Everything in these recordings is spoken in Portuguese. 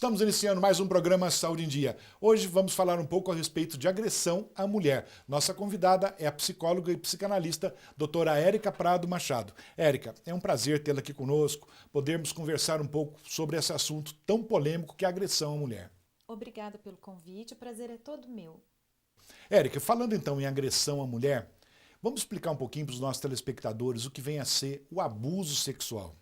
Estamos iniciando mais um programa Saúde em Dia. Hoje vamos falar um pouco a respeito de agressão à mulher. Nossa convidada é a psicóloga e psicanalista doutora Érica Prado Machado. Érica, é um prazer tê-la aqui conosco, podermos conversar um pouco sobre esse assunto tão polêmico que é a agressão à mulher. Obrigada pelo convite, o prazer é todo meu. Érica, falando então em agressão à mulher, vamos explicar um pouquinho para os nossos telespectadores o que vem a ser o abuso sexual.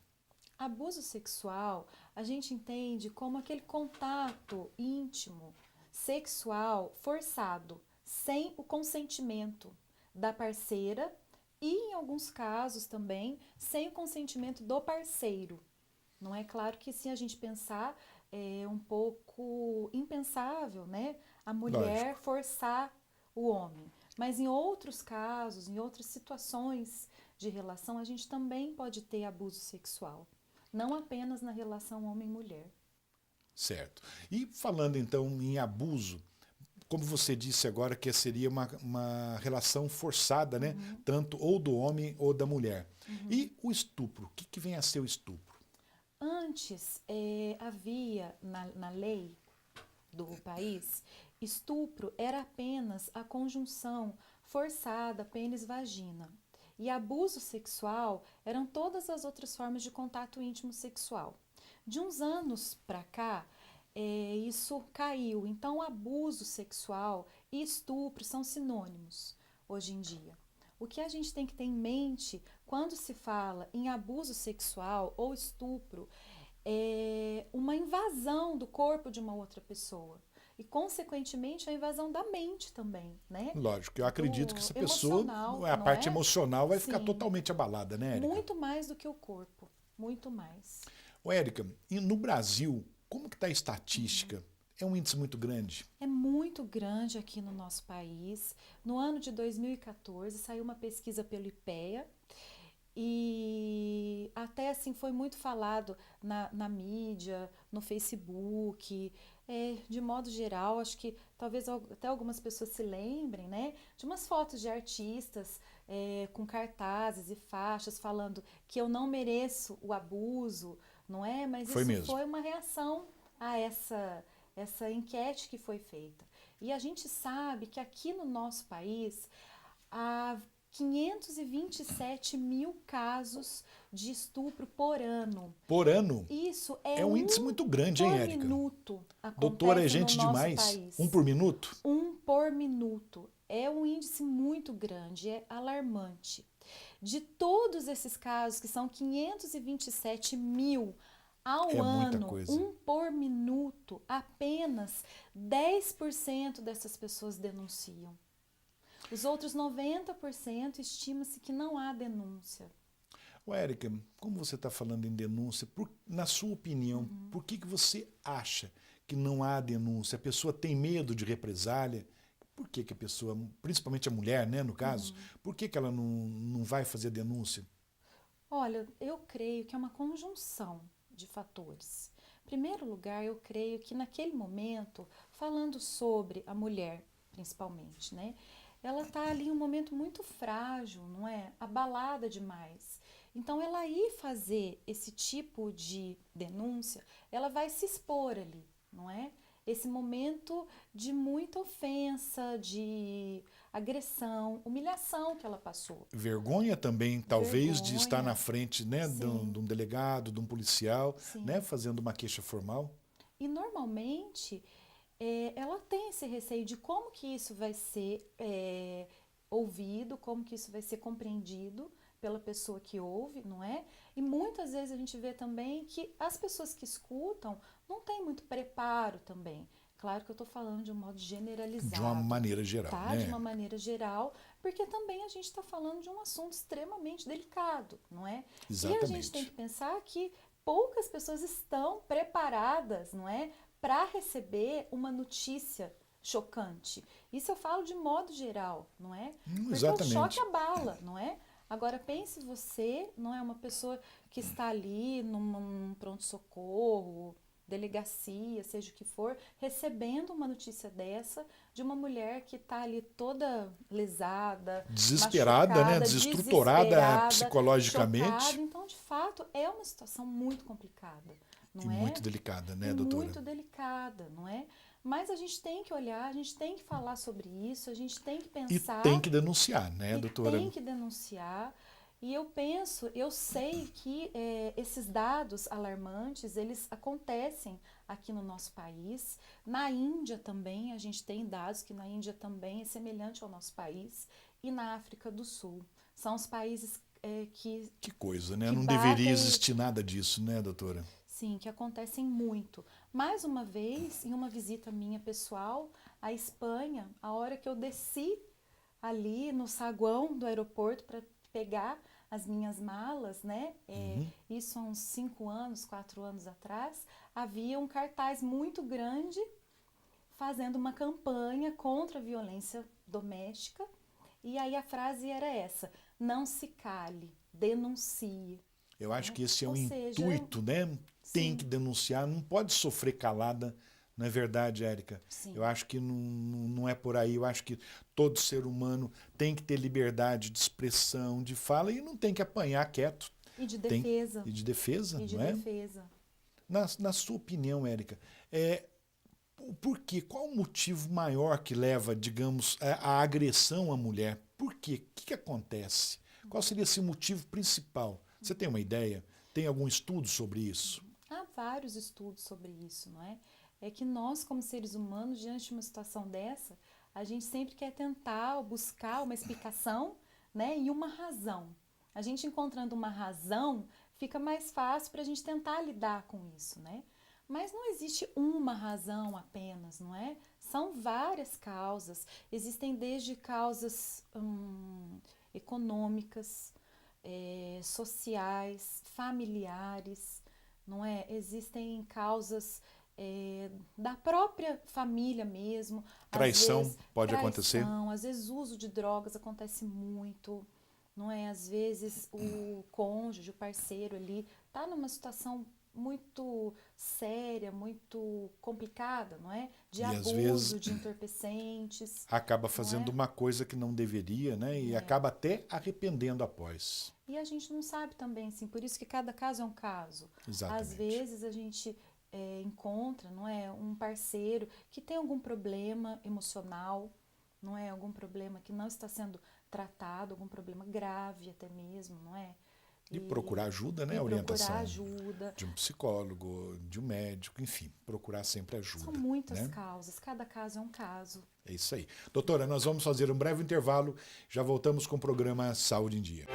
Abuso sexual, a gente entende como aquele contato íntimo, sexual, forçado, sem o consentimento da parceira e, em alguns casos também, sem o consentimento do parceiro. Não é claro que, se a gente pensar, é um pouco impensável, né? A mulher Lógico. forçar o homem. Mas em outros casos, em outras situações de relação, a gente também pode ter abuso sexual. Não apenas na relação homem-mulher. Certo. E falando então em abuso, como você disse agora que seria uma relação forçada, né? Tanto ou do homem ou da mulher. E o estupro, o que vem a ser o estupro? Antes, havia na lei do país, estupro era apenas a conjunção forçada pênis-vagina. E abuso sexual eram todas as outras formas de contato íntimo sexual. De uns anos para cá, isso caiu. Então, abuso sexual e estupro são sinônimos hoje em dia. O que a gente tem que ter em mente quando se fala em abuso sexual ou estupro é uma invasão do corpo de uma outra pessoa. E, consequentemente, a invasão da mente também, né? Lógico, eu acredito que Do essa pessoa, emocional, a não parte é? emocional vai ficar Sim, totalmente abalada, né, Érica? muito mais do que o corpo, muito mais. Ô, Érica, e no Brasil, como que está a estatística? É um índice muito grande? É muito grande aqui no nosso país. No ano de 2014 saiu uma pesquisa pelo IPEA e até assim foi muito falado na mídia, no Facebook, de modo geral. Acho que talvez até algumas pessoas se lembrem, né, de umas fotos de artistas com cartazes e faixas falando que eu não mereço o abuso, não é? Mas Foi isso mesmo. foi uma reação a essa enquete que foi feita. E a gente sabe que aqui no nosso país há 527 mil casos de estupro por ano. Por ano, Isso é é um índice um muito grande, hein, por Érica? minuto Doutora, é acontece no gente nosso demais? Um país. por minuto? Um por minuto. É um índice muito grande, é alarmante. De todos esses casos, que são 527 mil ao É muita ano, coisa. um por minuto, apenas 10% dessas pessoas denunciam. Os outros 90% estima-se que não há denúncia. Ô, Érica, como você está falando em denúncia, na sua opinião, por que você acha que não há denúncia? A pessoa tem medo de represália? Por que a pessoa, principalmente a mulher, né, no caso, por que ela não vai fazer denúncia? Olha, eu creio que é uma conjunção de fatores. Em primeiro lugar, eu creio que naquele momento, falando sobre a mulher, principalmente, né? Ela está ali em um momento muito frágil, não é? Abalada demais. Então, ela ir fazer esse tipo de denúncia, ela vai se expor ali, não é? Esse momento de muita ofensa, de agressão, humilhação que ela passou. Vergonha também, talvez, de estar na Vergonha, frente, né, de sim, um delegado, de um policial, né, sim. fazendo uma queixa formal. E normalmente ela tem esse receio de como que isso vai ser ouvido, como que isso vai ser compreendido pela pessoa que ouve, não é? E muitas vezes a gente vê também que as pessoas que escutam não têm muito preparo também. Claro que eu estou falando de um modo De uma generalizado, maneira geral, tá? De né? uma maneira geral, porque também a gente está falando de um assunto extremamente delicado, não é? E a gente tem que Exatamente. pensar que poucas pessoas estão preparadas, não é, para receber uma notícia chocante. Isso eu falo de modo geral, não é? Porque o choque Exatamente. abala, não é? Agora pense você, não é, uma pessoa que está ali num pronto-socorro, delegacia, seja o que for, recebendo uma notícia dessa de uma mulher que está ali toda lesada, Desesperada, né? machucada, Desestruturada desesperada, chocada. psicologicamente. Então, de fato, é uma situação muito complicada. não E é? muito delicada, né, E doutora? muito delicada, não é? Mas a gente tem que olhar, a gente tem que falar sobre isso, a gente tem que E pensar tem que denunciar, né, e doutora? tem que denunciar. E eu penso, eu sei que esses dados alarmantes, eles acontecem aqui no nosso país. Na Índia também, a gente tem dados que na Índia também é semelhante ao nosso país. E na África do Sul. São os países Que coisa, né? que Não deveria batem, existir nada disso, né, doutora? sim, que acontecem muito. Mais uma vez, em uma visita minha pessoal à Espanha, a hora que eu desci ali no saguão do aeroporto para pegar as minhas malas, né? Isso há uns 5 anos, 4 anos atrás, havia um cartaz muito grande fazendo uma campanha contra a violência doméstica. E aí a frase era essa: não se cale, denuncie. Eu acho Né? que esse é o Ou seja, intuito, né? Tem que sim, denunciar, não pode sofrer calada, não é verdade, Érica? Eu sim. acho que não é por aí. Eu acho que todo ser humano tem que ter liberdade de expressão, de fala e não tem que apanhar quieto. E de Tem defesa. e de defesa, E de não é? defesa. Na sua opinião, Érica, por quê? Qual o motivo maior que leva, digamos, à agressão à mulher? Por quê? O que acontece? Qual seria esse motivo principal? Você tem uma ideia? Tem algum estudo sobre isso? Há vários estudos sobre isso, não é? É que nós, como seres humanos, diante de uma situação dessa, a gente sempre quer tentar buscar uma explicação, né, e uma razão. A gente encontrando uma razão, fica mais fácil para a gente tentar lidar com isso, né? Mas não existe uma razão apenas, não é? São várias causas. Existem desde causas econômicas, sociais, familiares, não é? Existem causas da própria família mesmo, às Traição vezes pode acontecer? traição, às vezes uso de drogas acontece muito, não é? Às vezes o cônjuge, o parceiro ali, tá numa situação muito séria, muito complicada, não é? De E às vezes abuso de entorpecentes, acaba não fazendo é? uma coisa que não deveria, né? E acaba até arrependendo após. E a gente não sabe também, assim, por isso que cada caso é um caso. Às Exatamente. vezes a gente encontra, não é, um parceiro que tem algum problema emocional, não é, algum problema que não está sendo tratado, algum problema grave até mesmo, não é? E procurar ajuda, né? E A procurar orientação ajuda. de um psicólogo, de um médico, enfim, procurar sempre São ajuda, muitas né? causas, cada caso é um caso. É isso aí. Doutora, nós vamos fazer um breve intervalo, já voltamos com o programa Saúde em Dia.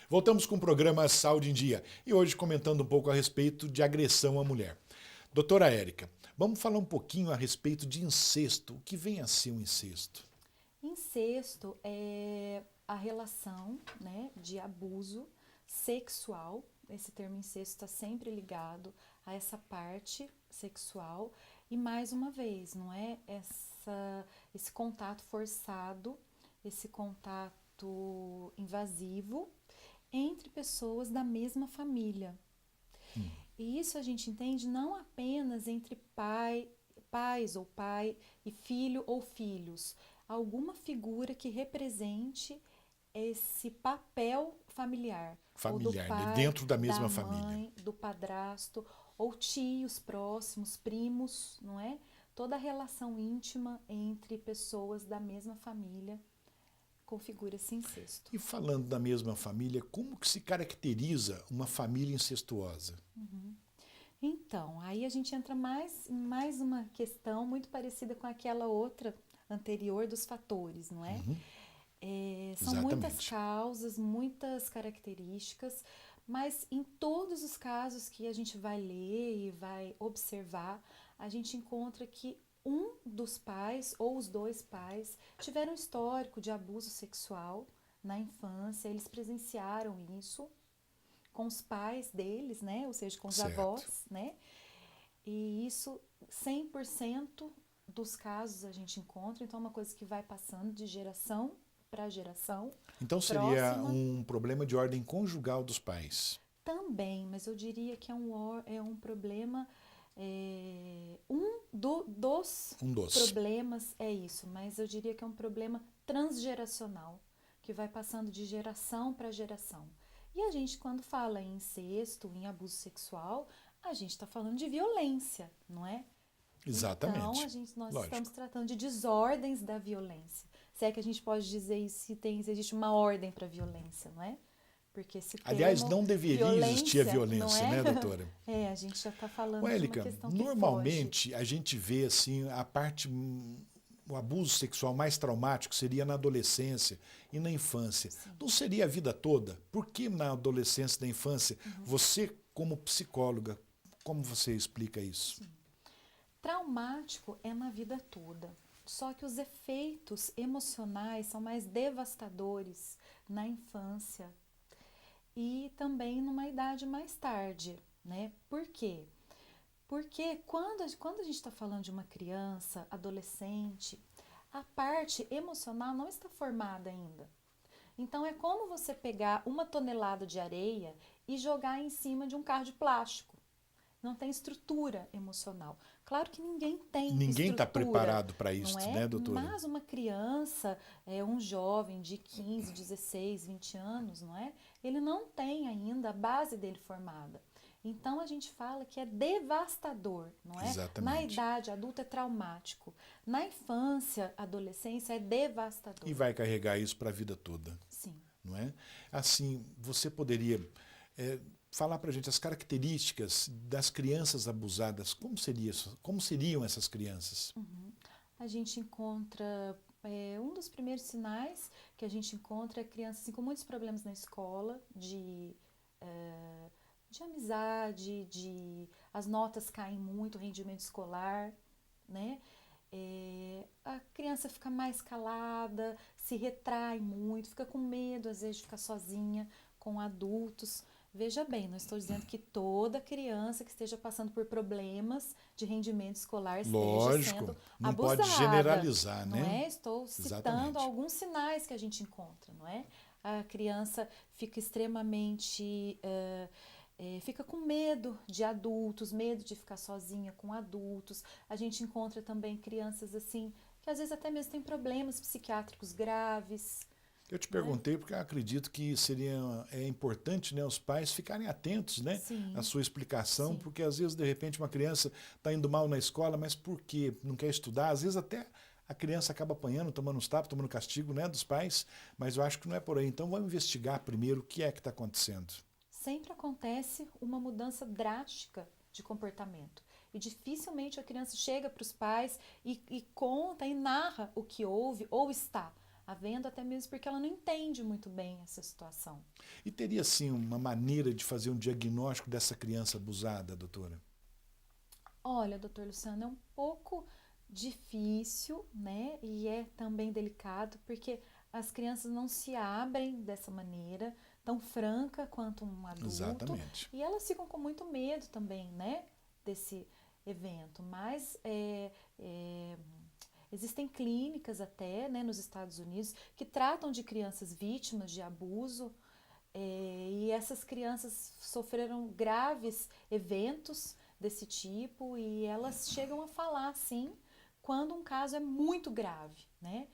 Voltamos com o programa Saúde em Dia e hoje comentando um pouco a respeito de agressão à mulher. Doutora Érica, vamos falar um pouquinho a respeito de incesto. O que vem a ser um incesto? Incesto é a relação, né, de abuso sexual. Esse termo incesto está sempre ligado a essa parte sexual. E mais uma vez, não é esse contato forçado, esse contato invasivo entre pessoas da mesma família. E isso a gente entende não apenas entre pais ou pai e filho ou filhos, alguma figura que represente esse papel familiar, ou do Familiar, né? pai, Dentro da da mesma família. mãe, do padrasto, ou tios próximos, primos, não é? Toda a relação íntima entre pessoas da mesma família configura esse incesto. E falando da mesma família, como que se caracteriza uma família incestuosa? Então, aí a gente entra mais uma questão muito parecida com aquela outra anterior dos fatores, não é? São muitas Exatamente. causas, muitas características, mas em todos os casos que a gente vai ler e vai observar, a gente encontra que um dos pais ou os dois pais tiveram histórico de abuso sexual na infância, eles presenciaram isso com os pais deles, né? Ou seja, com os Certo. avós, né? E isso 100% dos casos a gente encontra, então é uma coisa que vai passando de geração para geração Então seria próxima um problema de ordem conjugal dos pais. também, mas eu diria que é um problema, dos Um dos. problemas é isso, mas eu diria que é um problema transgeracional, que vai passando de geração para geração. E a gente, quando fala em incesto, em abuso sexual, a gente está falando de violência, não é? Então, Exatamente. nós estamos Lógico. tratando de desordens da violência. Se é que a gente pode dizer isso, se existe uma ordem para a violência, não é? Porque esse Aliás, termo não deveria existir a violência, não violência, é? né, doutora? É, a gente já está Ô, falando de uma Érica, questão que foge. normalmente a gente vê assim a parte, o abuso sexual mais traumático seria na adolescência e na infância. Sim. Não seria a vida toda? Por que na adolescência e na infância, você como psicóloga, como você explica isso? Sim. Traumático é na vida toda. Só que os efeitos emocionais são mais devastadores na infância e também numa idade mais tarde, né? Por quê? Porque quando a gente está falando de uma criança, adolescente, a parte emocional não está formada ainda. Então é como você pegar 1 tonelada de areia e jogar em cima de um carro de plástico. Não tem estrutura emocional. Claro que ninguém tem Ninguém está estrutura, preparado para não isso, é? né, doutora? Mas uma criança, um jovem de 15, 16, 20 anos, não é? Ele não tem ainda a base dele formada. Então a gente fala que é devastador, não é? Na Exatamente. idade adulta é traumático. Na infância, adolescência é devastador. E vai carregar isso para a vida toda, Sim. não é? Assim, você poderia falar para a gente as características das crianças abusadas, como seria isso? Como seriam essas crianças? A gente encontra um dos primeiros sinais que a gente encontra é crianças assim, com muitos problemas na escola, de amizade, as notas caem muito, o rendimento escolar, né? A criança fica mais calada, se retrai muito, fica com medo às vezes de ficar sozinha com adultos. Veja bem, não estou dizendo que toda criança que esteja passando por problemas de rendimento escolar esteja Lógico, sendo não pode abusada, generalizar, não né? é? Estou citando Exatamente. alguns sinais que a gente encontra, não é? A criança fica extremamente fica com medo de adultos, medo de ficar sozinha com adultos. A gente encontra também crianças assim que às vezes até mesmo têm problemas psiquiátricos graves, Eu te não é? perguntei porque eu acredito que é importante, né, os pais ficarem atentos, né, à Sim, sua explicação, sim. porque às vezes de repente uma criança está indo mal na escola, mas por quê? Não quer estudar? Às vezes até a criança acaba apanhando, tomando uns tapas, tomando castigo, né, dos pais, mas eu acho que não é por aí. Então vamos investigar primeiro o que é que está acontecendo. Sempre acontece uma mudança drástica de comportamento. E dificilmente a criança chega para os pais e conta e narra o que houve ou está havendo, até mesmo porque ela não entende muito bem essa situação. E teria sim uma maneira de fazer um diagnóstico dessa criança abusada, doutora? Olha, doutor Luciano, é um pouco difícil, né? E é também delicado, porque as crianças não se abrem dessa maneira, tão franca quanto um adulto, Exatamente. e elas ficam com muito medo também, né? Desse evento. Mas existem clínicas até, né, nos Estados Unidos que tratam de crianças vítimas de abuso. E essas crianças sofreram graves eventos desse tipo e elas chegam a falar, sim, quando um caso é muito grave, né?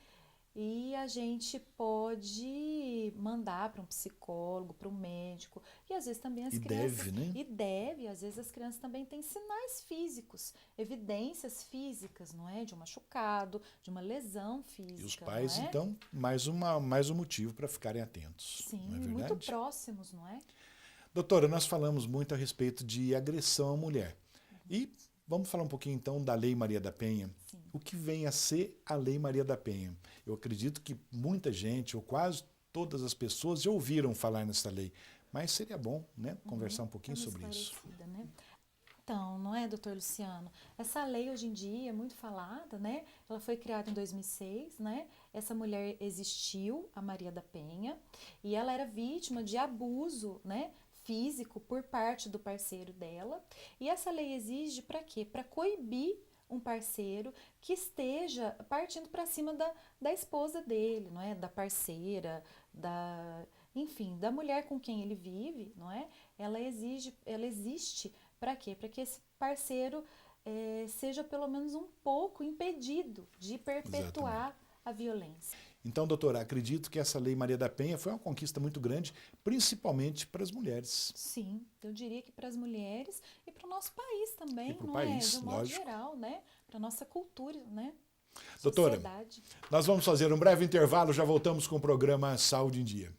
E a gente pode mandar para um psicólogo, para um médico, e às vezes também E as deve, crianças, né? e deve, às vezes as crianças também têm sinais físicos, evidências físicas, não é? De um machucado, de uma lesão E os física, não pais, é? então, mais um motivo para ficarem atentos, não é Sim, muito verdade? próximos, não é? Doutora, nós falamos muito a respeito de agressão à mulher. E vamos falar um pouquinho então da Lei Maria da Penha. Sim. O que vem a ser a Lei Maria da Penha? Eu acredito que muita gente, ou quase todas as pessoas, já ouviram falar nessa lei. Mas seria bom, né, conversar um pouquinho Uma sobre isso. esclarecida, né? Então, não é, doutor Luciano? Essa lei hoje em dia é muito falada, né? Ela foi criada em 2006, né? Essa mulher existiu, a Maria da Penha, e ela era vítima de abuso, né? Físico por parte do parceiro dela. E essa lei exige para quê? Para coibir um parceiro que esteja partindo para cima da esposa dele, não é? Da parceira, enfim, da mulher com quem ele vive, não é? Ela existe para quê? Para que esse parceiro seja pelo menos um pouco impedido de perpetuar Exatamente. a violência. Então, doutora, acredito que essa Lei Maria da Penha foi uma conquista muito grande, principalmente para as mulheres. Sim, eu diria que para as mulheres e para o nosso país também, E para o não país, é? De um modo lógico. geral, né? Para a nossa cultura, né? Doutora, Sociedade. nós vamos fazer um breve intervalo, já voltamos com o programa Saúde em Dia.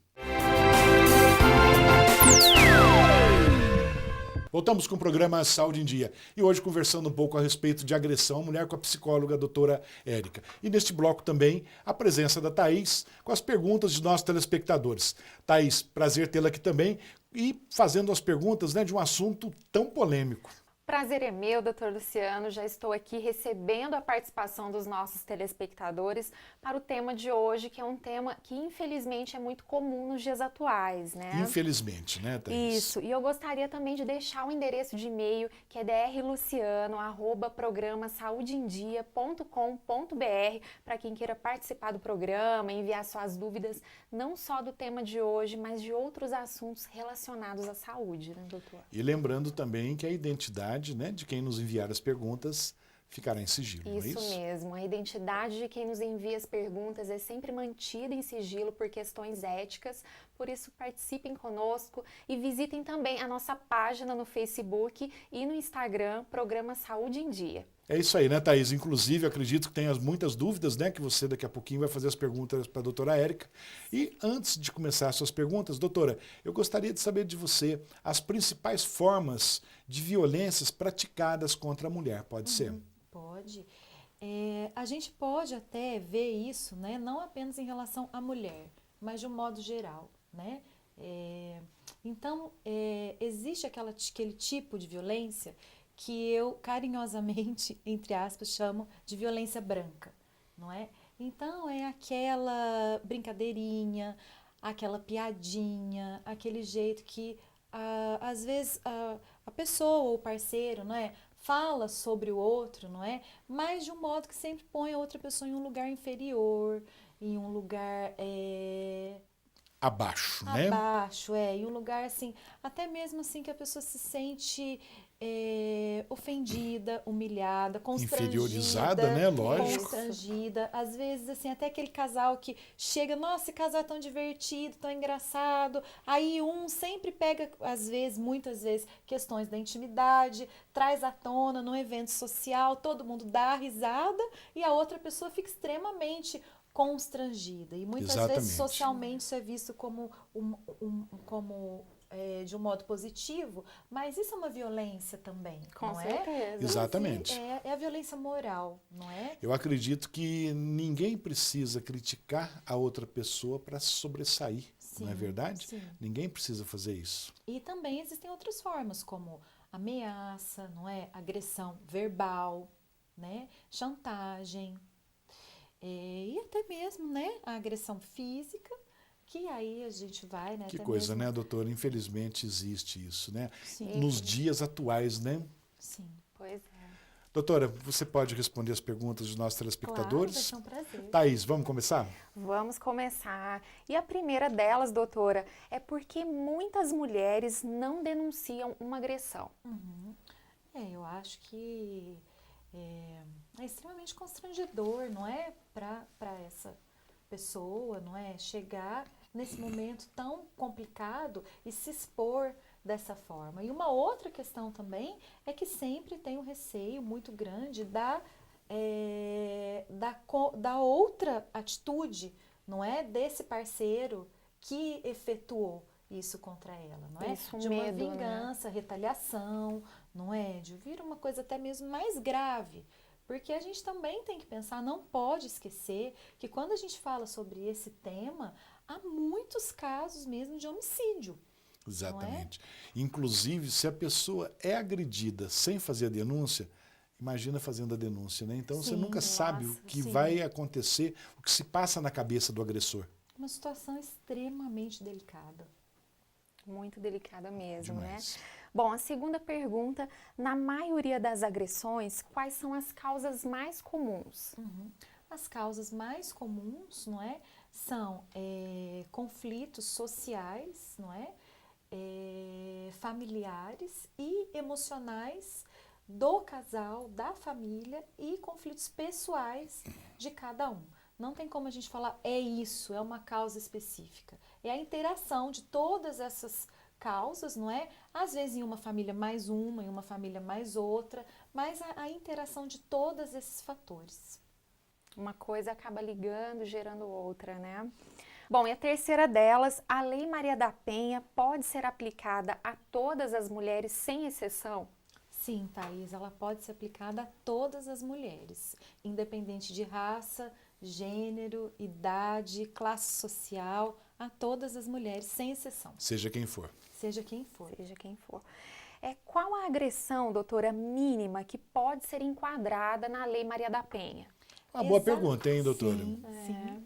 Voltamos com o programa Saúde em Dia e hoje conversando um pouco a respeito de agressão à mulher com a psicóloga a doutora Érica. E neste bloco também a presença da Thaís com as perguntas de nossos telespectadores. Thaís, prazer tê-la aqui também e fazendo as perguntas, né, de um assunto tão polêmico. Prazer é meu, doutor Luciano. Já estou aqui recebendo a participação dos nossos telespectadores para o tema de hoje, que é um tema que infelizmente é muito comum nos dias atuais, né? Infelizmente, né, Thaís? Isso, e eu gostaria também de deixar o endereço de e-mail, que é drluciano@programasaudeendia.com.br, para quem queira participar do programa, enviar suas dúvidas, não só do tema de hoje, mas de outros assuntos relacionados à saúde, né, doutor? E lembrando também que a identidade, né, de quem nos enviar as perguntas ficará em sigilo, não é Isso isso? mesmo, a identidade de quem nos envia as perguntas é sempre mantida em sigilo por questões éticas, por isso participem conosco e visitem também a nossa página no Facebook e no Instagram, Programa Saúde em Dia. É isso aí, né, Thaís? Inclusive, acredito que tenha muitas dúvidas, né, que você daqui a pouquinho vai fazer as perguntas para a doutora Érica. E antes de começar as suas perguntas, doutora, eu gostaria de saber de você as principais formas de violências praticadas contra a mulher. Pode ser? Pode. A gente pode até ver isso, né, não apenas em relação à mulher, mas de um modo geral, né? Então, existe aquele tipo de violência que eu carinhosamente, entre aspas, chamo de violência branca, não é? Então, é aquela brincadeirinha, aquela piadinha, aquele jeito que, às vezes, a pessoa ou o parceiro, não é? Fala sobre o outro, não é? Mas de um modo que sempre põe a outra pessoa em um lugar inferior, em um lugar Abaixo, né? abaixo, em um lugar assim, até mesmo assim que a pessoa se sente ofendida, humilhada, Inferiorizada, né? Lógico. constrangida. Às vezes, assim, até aquele casal que chega, nossa, esse casal é tão divertido, tão engraçado. Aí um sempre pega, às vezes, muitas vezes, questões da intimidade, traz à tona num evento social, todo mundo dá a risada e a outra pessoa fica extremamente constrangida. E muitas vezes Exatamente. socialmente isso é visto como de um modo positivo, mas isso é uma violência também, Com não certeza. é? Exatamente. É a violência moral, não é? Eu acredito que ninguém precisa criticar a outra pessoa para sobressair, não é Sim, verdade? sim. Ninguém precisa fazer isso. E também existem outras formas, como ameaça, não é? Agressão verbal, né? Chantagem, e até mesmo, né? A agressão física, que aí a gente vai, né? Que até coisa, mesmo... né, doutora? Infelizmente existe isso, né? Sim, Nos dias atuais, né? sim. Pois é. Doutora, você pode responder as perguntas dos nossos Claro, vai telespectadores? ser um prazer. Thaís, vamos começar? Vamos começar. E a primeira delas, doutora, é porque muitas mulheres não denunciam uma agressão. Eu acho que é extremamente constrangedor, não é? Para essa pessoa, não é? Chegar nesse momento tão complicado e se expor dessa forma. E uma outra questão também é que sempre tem um receio muito grande da outra atitude, não é? Desse parceiro que efetuou isso contra ela, não é? Isso, de uma medo, né? vingança, retaliação, não é? De vir uma coisa até mesmo mais grave. Porque a gente também tem que pensar, não pode esquecer que quando a gente fala sobre esse tema, há muitos casos mesmo de homicídio. Exatamente. Inclusive, se a pessoa é agredida sem fazer a denúncia, imagina fazendo a denúncia, né? Então você Sim, nunca sabe o nossa, que sim. vai acontecer, o que se passa na cabeça do agressor. Uma situação extremamente delicada. Muito delicada mesmo, Demais. né? Bom, a segunda pergunta, na maioria das agressões, quais são as causas mais comuns? As causas mais comuns, não é, são conflitos sociais, não é, familiares e emocionais do casal, da família e conflitos pessoais de cada um. Não tem como a gente falar é isso, é uma causa específica. É a interação de todas essas causas, não é? Às vezes em uma família mais uma, em uma família mais outra, mas a interação de todos esses fatores. Uma coisa acaba ligando, gerando outra, né? Bom, e a terceira delas, a Lei Maria da Penha pode ser aplicada a todas as mulheres sem exceção? Sim, Thaís, ela pode ser aplicada a todas as mulheres, independente de raça, gênero, idade, classe social, a todas as mulheres, sem exceção. Seja quem for. Seja quem for. Seja quem for. Qual a agressão, doutora, mínima que pode ser enquadrada na Lei Maria da Penha? Uma boa pergunta, hein, doutora? Sim, sim.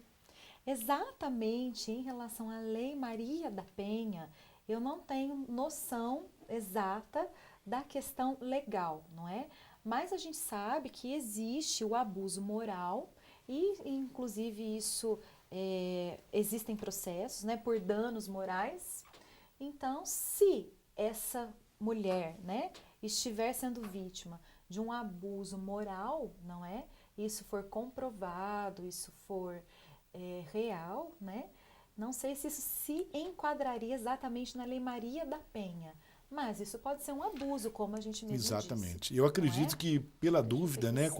Exatamente em relação à Lei Maria da Penha, eu não tenho noção exata da questão legal, não é? Mas a gente sabe que existe o abuso moral e, inclusive, isso existem processos, né, por danos morais. Então, se essa mulher, né, estiver sendo vítima de um abuso moral, não é? Isso for comprovado, isso for real, né? Não sei se isso se enquadraria exatamente na Lei Maria da Penha, mas isso pode ser um abuso, como a gente mesmo Exatamente. disse. Eu acredito é? que, pela dúvida, né, sim.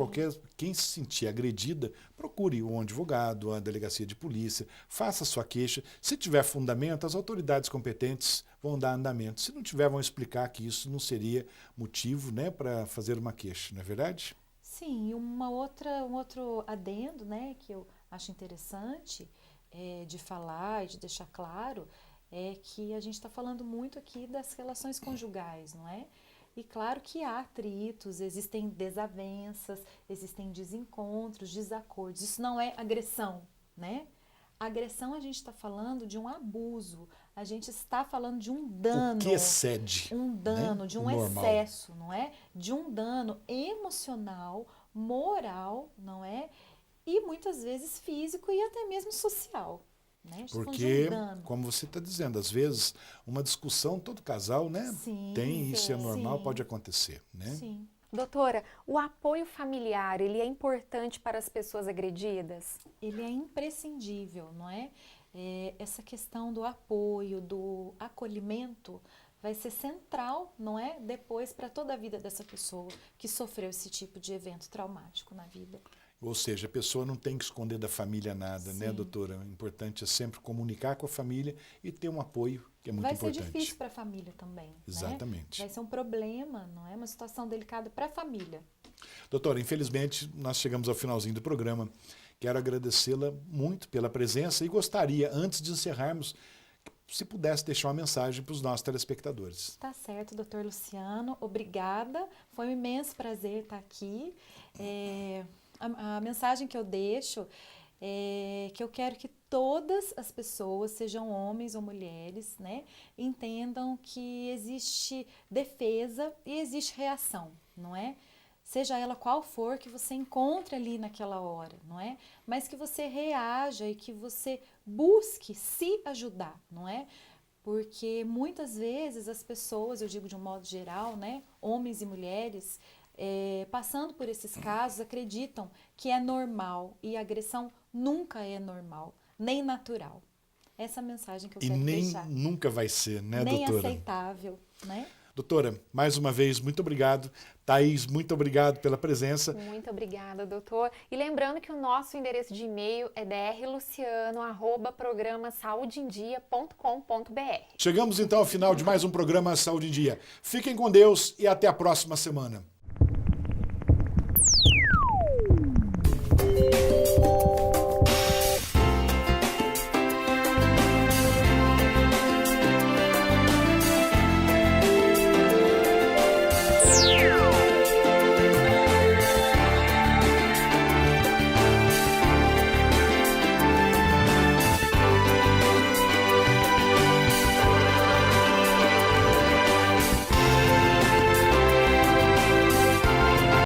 quem se sentir agredida, procure um advogado, a delegacia de polícia, faça sua queixa. Se tiver fundamento, as autoridades competentes vão dar andamento. Se não tiver, vão explicar que isso não seria motivo, né, para fazer uma queixa, não é verdade? Sim, e um outro adendo, né, que eu acho interessante de falar e de deixar claro é que a gente está falando muito aqui das relações conjugais, não é? E claro que há atritos, existem desavenças, existem desencontros, desacordos. Isso não é agressão, né? Agressão a gente está falando de um abuso, a gente está falando de um dano. O que excede. Um dano, né? de um excesso, não é? De um dano emocional, moral, não é? E muitas vezes físico e até mesmo social. Né? Porque, como você está dizendo, às vezes uma discussão, todo casal, né, sim, tem, isso é normal, sim. pode acontecer, né? Sim. Doutora, o apoio familiar, ele é importante para as pessoas agredidas? Ele é imprescindível, não é? Essa questão do apoio, do acolhimento, vai ser central, não é? Depois para toda a vida dessa pessoa que sofreu esse tipo de evento traumático na vida. Ou seja, a pessoa não tem que esconder da família nada, né, doutora? O importante é sempre comunicar com a família e ter um apoio, que é muito importante. Vai ser difícil para a família também. Exatamente. Né? Vai ser um problema, não é? Uma situação delicada para a família. Doutora, infelizmente, nós chegamos ao finalzinho do programa. Quero agradecê-la muito pela presença e gostaria, antes de encerrarmos, se pudesse deixar uma mensagem para os nossos telespectadores. Tá certo, doutor Luciano. Obrigada. Foi um imenso prazer estar aqui. A mensagem que eu deixo é que eu quero que todas as pessoas, sejam homens ou mulheres, né, entendam que existe defesa e existe reação, não é? Seja ela qual for que você encontre ali naquela hora, não é? Mas que você reaja e que você busque se ajudar, não é? Porque muitas vezes as pessoas, eu digo de um modo geral, né, homens e mulheres, passando por esses casos, acreditam que é normal e a agressão nunca é normal, nem natural. Essa é a mensagem que eu quero deixar. E nem nunca vai ser, né, nem doutora? Nem aceitável, né? Doutora, mais uma vez, muito obrigado. Thaís, muito obrigado pela presença. Muito obrigada, doutor. E lembrando que o nosso endereço de e-mail é drluciano@programasaudeendia.com.br. Chegamos então ao final de mais um programa Saúde em Dia. Fiquem com Deus e até a próxima semana.